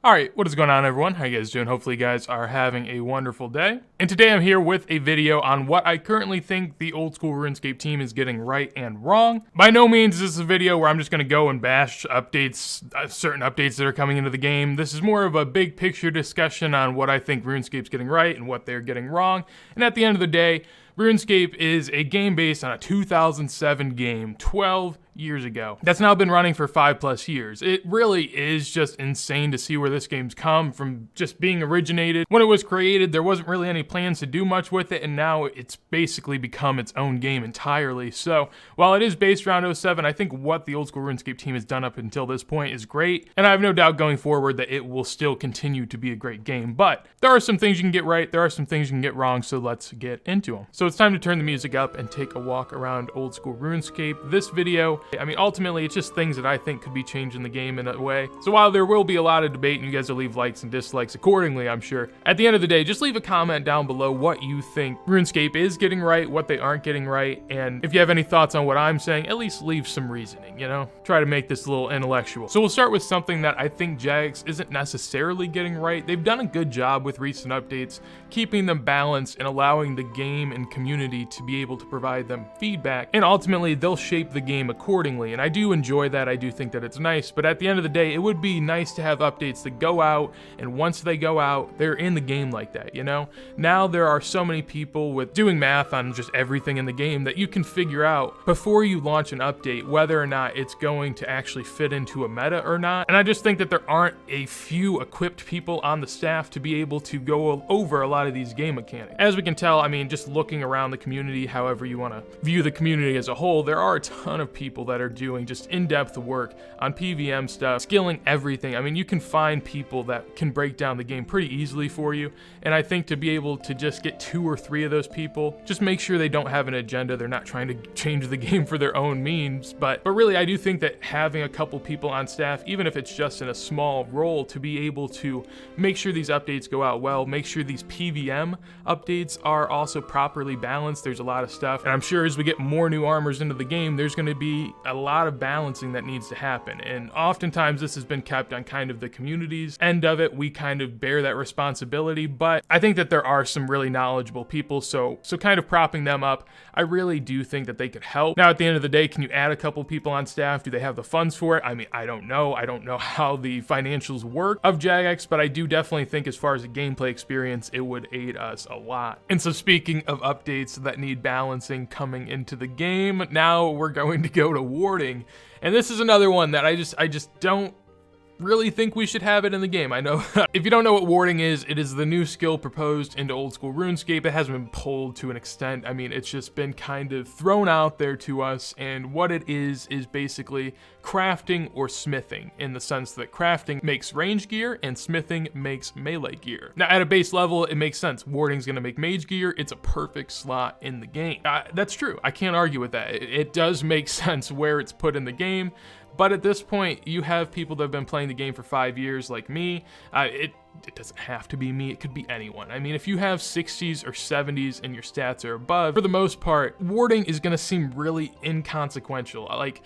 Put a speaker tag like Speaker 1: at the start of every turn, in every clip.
Speaker 1: Alright, what is going on everyone? How you guys doing? Hopefully you guys are having a wonderful day. And today I'm here with a video on what I currently think the old school RuneScape team is getting right and wrong. By no means is this a video where I'm just going to go and bash updates, certain updates that are coming into the game. This is more of a big picture discussion on what I think RuneScape's getting right and what they're getting wrong. And at the end of the day, RuneScape is a game based on a 2007 game, 12 years ago. That's now been running for 5+ years. It really is just insane to see where this game's come from, just being originated. When it was created, there wasn't really any plans to do much with it, and now it's basically become its own game entirely. So while it is based around 07, I think what the old school RuneScape team has done up until this point is great, and I have no doubt going forward that it will still continue to be a great game. But there are some things you can get right, there are some things you can get wrong, so let's get into them. So it's time to turn the music up and take a walk around old school RuneScape. This video, I mean, ultimately, it's just things that I think could be changing the game in a way. So while there will be a lot of debate and you guys will leave likes and dislikes accordingly, I'm sure, at the end of the day, just leave a comment down below what you think RuneScape is getting right, what they aren't getting right, and if you have any thoughts on what I'm saying, at least leave some reasoning, you know? Try to make this a little intellectual. So we'll start with something that I think Jagex isn't necessarily getting right. They've done a good job with recent updates, keeping them balanced and allowing the game and community to be able to provide them feedback, and ultimately they'll shape the game accordingly. And I do enjoy that, I do think that it's nice, but at the end of the day, it would be nice to have updates that go out, and once they go out, they're in the game like that, you know? Now there are so many people with doing math on just everything in the game that you can figure out before you launch an update whether or not it's going to actually fit into a meta or not. And I just think that there aren't a few equipped people on the staff to be able to go over a lot of these game mechanics. As we can tell, I mean, just looking around the community, however you want to view the community as a whole, there are a ton of people that are doing just in-depth work on PVM stuff, skilling everything. I mean, you can find people that can break down the game pretty easily for you, and I think to be able to just get 2 or 3 of those people, just make sure they don't have an agenda, they're not trying to change the game for their own means, but really I do think that having a couple people on staff, even if it's just in a small role, to be able to make sure these updates go out well, make sure these PVM updates are also properly balanced. There's a lot of stuff, and I'm sure as we get more new armors into the game, there's going to be a lot of balancing that needs to happen, and oftentimes this has been kept on kind of the community's end of it. We kind of bear that responsibility, but I think that there are some really knowledgeable people, so kind of propping them up, I really do think that they could help. Now at the end of the day, can you add a couple people on staff? Do they have the funds for it? I mean, I don't know how the financials work of Jagex, but I do definitely think as far as a gameplay experience, it would aid us a lot. And so speaking of updates that need balancing coming into the game, now we're going to go to warding. And this is another one that I just don't really think we should have it in the game. I know if you don't know what warding is, it is the new skill proposed into old school RuneScape. It hasn't been pulled to an extent. I mean, it's just been kind of thrown out there to us, and what it is basically crafting or smithing, in the sense that crafting makes range gear and smithing makes melee gear. Now at a base level, it makes sense. Warding's gonna make mage gear. It's a perfect slot in the game. That's true. I can't argue with that. It does make sense where it's put in the game. But at this point, you have people that have been playing the game for 5 years like me. It doesn't have to be me, it could be anyone. I mean, if you have 60s or 70s and your stats are above, for the most part, warding is gonna seem really inconsequential. Like,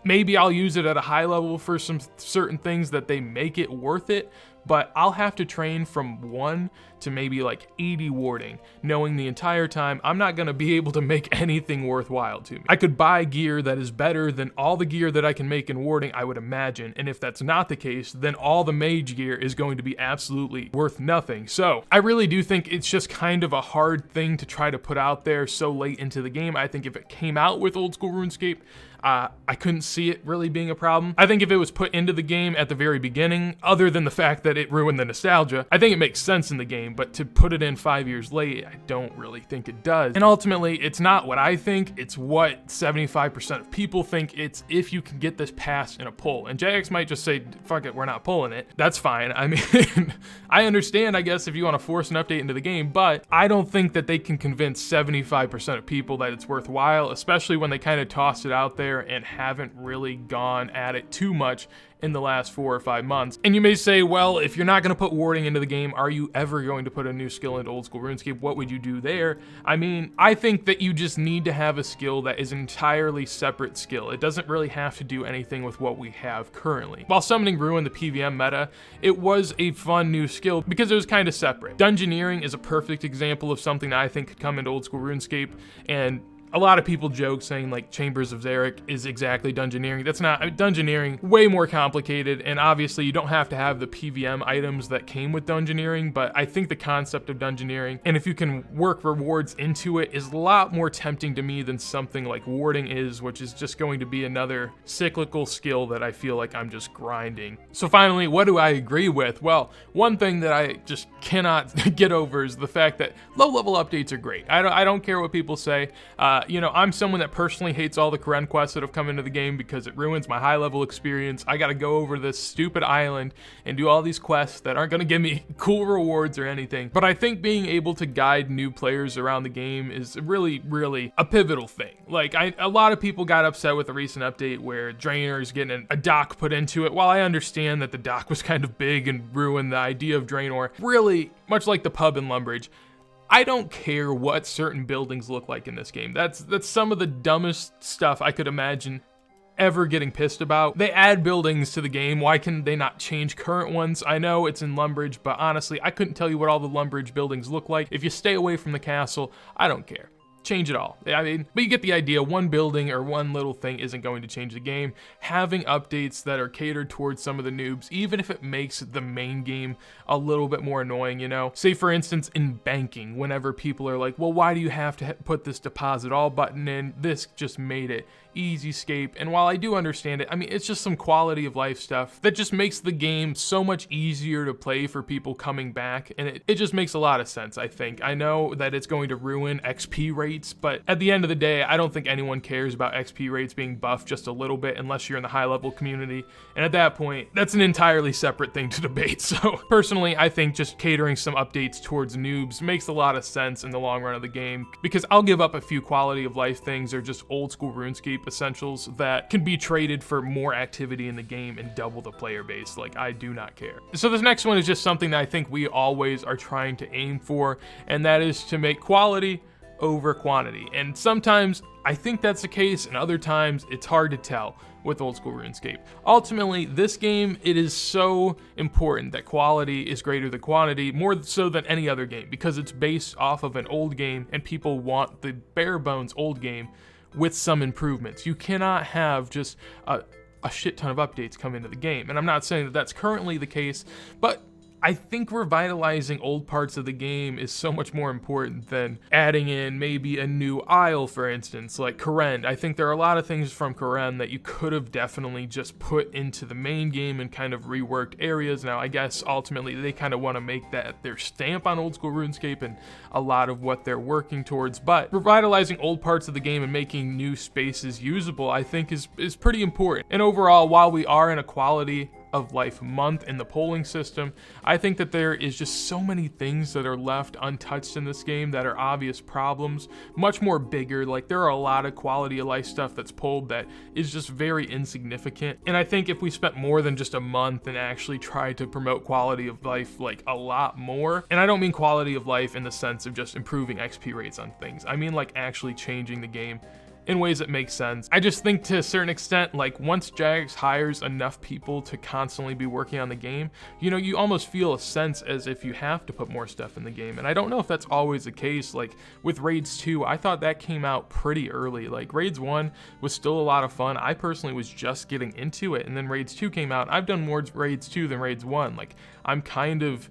Speaker 1: maybe I'll use it at a high level for some certain things that they make it worth it, but I'll have to train from 1 to maybe like 80 warding, knowing the entire time I'm not gonna be able to make anything worthwhile to me. I could buy gear that is better than all the gear that I can make in warding, I would imagine, and if that's not the case, then all the mage gear is going to be absolutely worth nothing. So I really do think it's just kind of a hard thing to try to put out there so late into the game. I think if it came out with old school RuneScape, I couldn't see it really being a problem. I think if it was put into the game at the very beginning, other than the fact that it ruined the nostalgia, I think it makes sense in the game, but to put it in 5 years late, I don't really think it does. And ultimately, it's not what I think, it's what 75% of people think. It's if you can get this pass in a pull. And Jagex might just say, fuck it, we're not pulling it. That's fine. I mean, I understand, I guess, if you want to force an update into the game, but I don't think that they can convince 75% of people that it's worthwhile, especially when they kind of tossed it out there and haven't really gone at it too much in the last 4 or 5 months. And you may say, well, if you're not going to put warding into the game, are you ever going to put a new skill into old school RuneScape? What would you do there? I mean, I think that you just need to have a skill that is an entirely separate skill. It doesn't really have to do anything with what we have currently. While Summoning Ruin, the PVM meta, it was a fun new skill because it was kind of separate. Dungeoneering is a perfect example of something that I think could come into old school RuneScape, and a lot of people joke saying like Chambers of Xeric is exactly dungeoneering. That's not. Dungeoneering, way more complicated, and obviously you don't have to have the PVM items that came with dungeoneering, but I think the concept of dungeoneering, and if you can work rewards into it, is a lot more tempting to me than something like warding is, which is just going to be another cyclical skill that I feel like I'm just grinding. So finally, what do I agree with? Well, one thing that I just cannot get over is the fact that low level updates are great. I don't care what people say. You know, I'm someone that personally hates all the Karen quests that have come into the game because it ruins my high level experience. I gotta go over this stupid island and do all these quests that aren't gonna give me cool rewards or anything. But I think being able to guide new players around the game is really, really a pivotal thing. Like, a lot of people got upset with the recent update where Drainor's getting a dock put into it. While I understand that the dock was kind of big and ruined the idea of Draenor, really, much like the pub in Lumbridge, I don't care what certain buildings look like in this game. That's some of the dumbest stuff I could imagine ever getting pissed about. They add buildings to the game. Why can they not change current ones? I know it's in Lumbridge, but honestly, I couldn't tell you what all the Lumbridge buildings look like. If you stay away from the castle, I don't care. Change it all. I mean, but you get the idea. One building or one little thing isn't going to change the game. Having updates that are catered towards some of the noobs, even if it makes the main game a little bit more annoying, you know? Say, for instance, in banking, whenever people are like, well, why do you have to put this deposit all button in? This just made it easy scape. And while I do understand it, I mean, it's just some quality of life stuff that just makes the game so much easier to play for people coming back. And it just makes a lot of sense, I think. I know that it's going to ruin XP rates, but at the end of the day, I don't think anyone cares about XP rates being buffed just a little bit unless you're in the high level community. And at that point, that's an entirely separate thing to debate. So personally, I think just catering some updates towards noobs makes a lot of sense in the long run of the game, because I'll give up a few quality of life things or just old school RuneScape essentials that can be traded for more activity in the game and double the player base. Like, I do not care. So this next one is just something that I think we always are trying to aim for, and that is to make quality over quantity. And sometimes I think that's the case, and other times it's hard to tell with old school RuneScape. Ultimately, this game, it is so important that quality is greater than quantity, more so than any other game, because it's based off of an old game and people want the bare bones old game with some improvements. You cannot have just a shit ton of updates come into the game. And I'm not saying that that's currently the case, but I think revitalizing old parts of the game is so much more important than adding in maybe a new isle, for instance, like Karen. I think there are a lot of things from Karen that you could have definitely just put into the main game and kind of reworked areas. Now, I guess ultimately they kind of want to make that their stamp on old school RuneScape and a lot of what they're working towards. But revitalizing old parts of the game and making new spaces usable, I think is pretty important. And overall, while we are in a quality of life month in the polling system, I think that there is just so many things that are left untouched in this game that are obvious problems, much more bigger. Like, there are a lot of quality of life stuff that's pulled that is just very insignificant. And I think if we spent more than just a month and actually tried to promote quality of life like a lot more, and I don't mean quality of life in the sense of just improving XP rates on things, I mean like actually changing the game in ways that make sense. I just think to a certain extent, like, once Jagex hires enough people to constantly be working on the game, you know, you almost feel a sense as if you have to put more stuff in the game. And I don't know if that's always the case. Like with Raids 2, I thought that came out pretty early. Like Raids 1 was still a lot of fun. I personally was just getting into it, and then Raids 2 came out. I've done more Raids 2 than Raids 1. Like, I'm kind of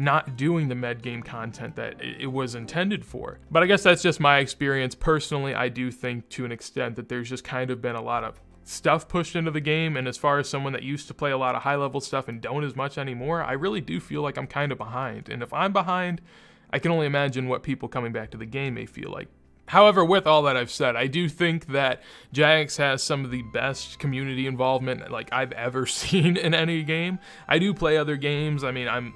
Speaker 1: not doing the med game content that it was intended for. But I guess that's just my experience. Personally, I do think to an extent that there's just kind of been a lot of stuff pushed into the game, and as far as someone that used to play a lot of high level stuff and don't as much anymore, I really do feel like I'm kind of behind. And if I'm behind, I can only imagine what people coming back to the game may feel like. However, with all that I've said, I do think that Jagex has some of the best community involvement like I've ever seen in any game. I do play other games. I mean, I'm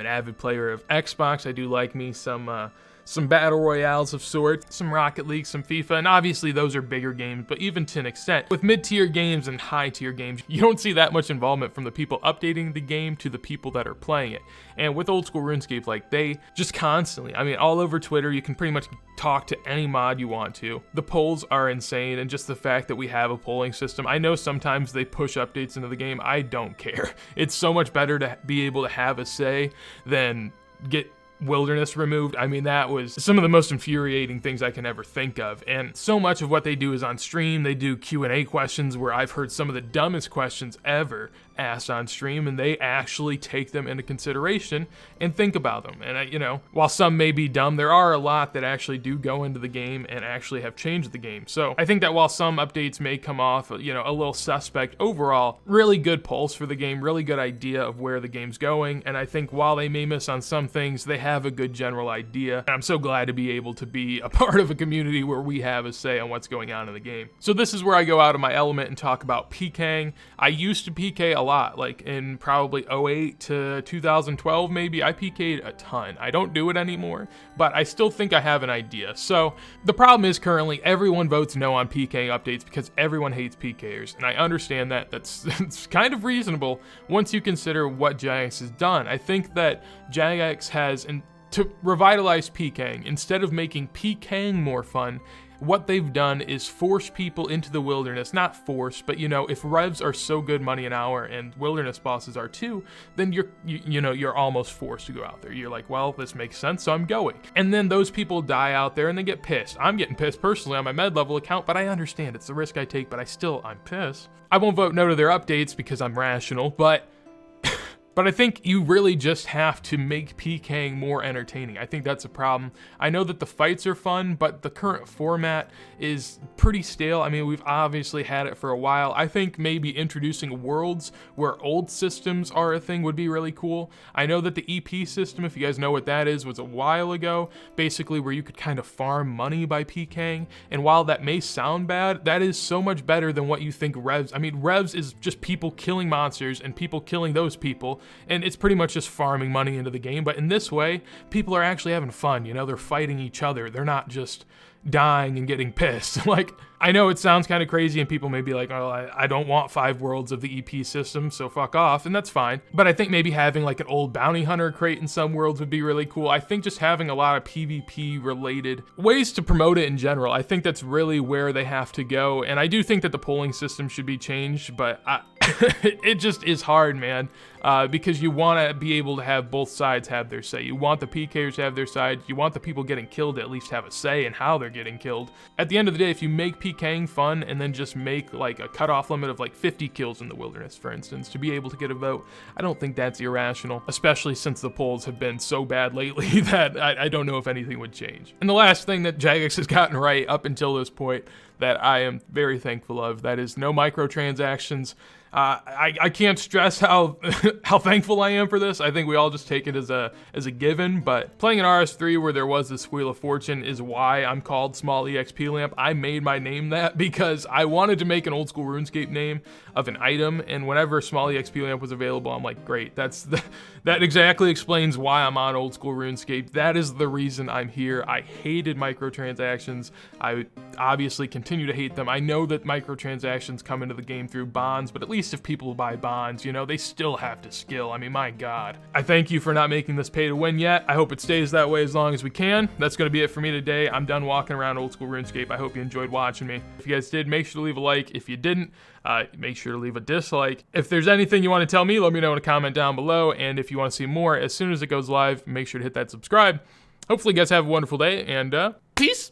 Speaker 1: an avid player of Xbox. I do like me some some battle royales of sorts, some Rocket League, some FIFA, and obviously those are bigger games, but even to an extent, with mid-tier games and high-tier games, you don't see that much involvement from the people updating the game to the people that are playing it. And with old school RuneScape, like, they just constantly, I mean, all over Twitter, you can pretty much talk to any mod you want to. The polls are insane, and just the fact that we have a polling system, I know sometimes they push updates into the game, I don't care. It's so much better to be able to have a say than get Wilderness removed. I mean, that was some of the most infuriating things I can ever think of. And so much of what they do is on stream. They do Q&A questions where I've heard some of the dumbest questions ever asked on stream, and they actually take them into consideration and think about them. And you know, while some may be dumb, there are a lot that actually do go into the game and actually have changed the game. So I think that while some updates may come off, you know, a little suspect, overall, really good pulse for the game, really good idea of where the game's going. And I think while they may miss on some things, they have a good general idea. And I'm so glad to be able to be a part of a community where we have a say on what's going on in the game. So this is where I go out of my element and talk about PKing. I used to PK a lot, like in probably 08 to 2012 maybe. I PK'd a ton. I don't do it anymore, but I still think I have an idea. So the problem is currently everyone votes no on PK updates because everyone hates PKers, and I understand that. That's kind of reasonable once you consider what Jagex has done. I think that Jagex has, to revitalize PKing, instead of making PKing more fun, what they've done is force people into the wilderness. Not force, but you know, if revs are so good money an hour and wilderness bosses are too, then you're almost forced to go out there. You're like, well, this makes sense, so I'm going. And then those people die out there and they get pissed. I'm getting pissed personally on my med level account, but I understand it's the risk I take, but I'm pissed. I won't vote no to their updates because I'm rational, but I think you really just have to make PKing more entertaining. I think that's a problem. I know that the fights are fun, but the current format is pretty stale. I mean, we've obviously had it for a while. I think maybe introducing worlds where old systems are a thing would be really cool. I know that the EP system, if you guys know what that is, was a while ago, basically where you could kind of farm money by PKing. And while that may sound bad, that is so much better than what you think revs. I mean, revs is just people killing monsters and people killing those people. And it's pretty much just farming money into the game, but in this way, people are actually having fun, you know, they're fighting each other, they're not just dying and getting pissed. Like, I know it sounds kind of crazy and people may be like, oh, I don't want 5 worlds of the EP system, so fuck off, and that's fine. But I think maybe having like an old bounty hunter crate in some worlds would be really cool. I think just having a lot of PvP related ways to promote it in general, I think that's really where they have to go. And I do think that the polling system should be changed, but it just is hard, man, because you want to be able to have both sides have their say. You want the PKers to have their side. You want the people getting killed to at least have a say in how they're getting killed. At the end of the day, if you make PKing fun and then just make like a cutoff limit of like 50 kills in the wilderness, for instance, to be able to get a vote, I don't think that's irrational, especially since the polls have been so bad lately that I don't know if anything would change. And the last thing that Jagex has gotten right up until this point that I am very thankful of, that is no microtransactions. I can't stress how how thankful I am for this. I think we all just take it as a given, but playing an RS3 where there was this Wheel of Fortune is why I'm called Smallexplamp. I made my name that because I wanted to make an old school RuneScape name of an item, and whenever Smallexplamp was available, I'm like, great, that exactly explains why I'm on old school RuneScape. That is the reason I'm here. I hated microtransactions. I obviously continue to hate them. I know that microtransactions come into the game through bonds, but at least if people buy bonds, you know, they still have to skill. I mean, my God. I thank you for not making this pay to win yet. I hope it stays that way as long as we can. That's going to be it for me today. I'm done walking around old school RuneScape. I hope you enjoyed watching me. If you guys did, make sure to leave a like. If you didn't, make sure to leave a dislike. If there's anything you want to tell me, let me know in a comment down below. And if you want to see more as soon as it goes live, make sure to hit that subscribe. Hopefully you guys have a wonderful day, and peace.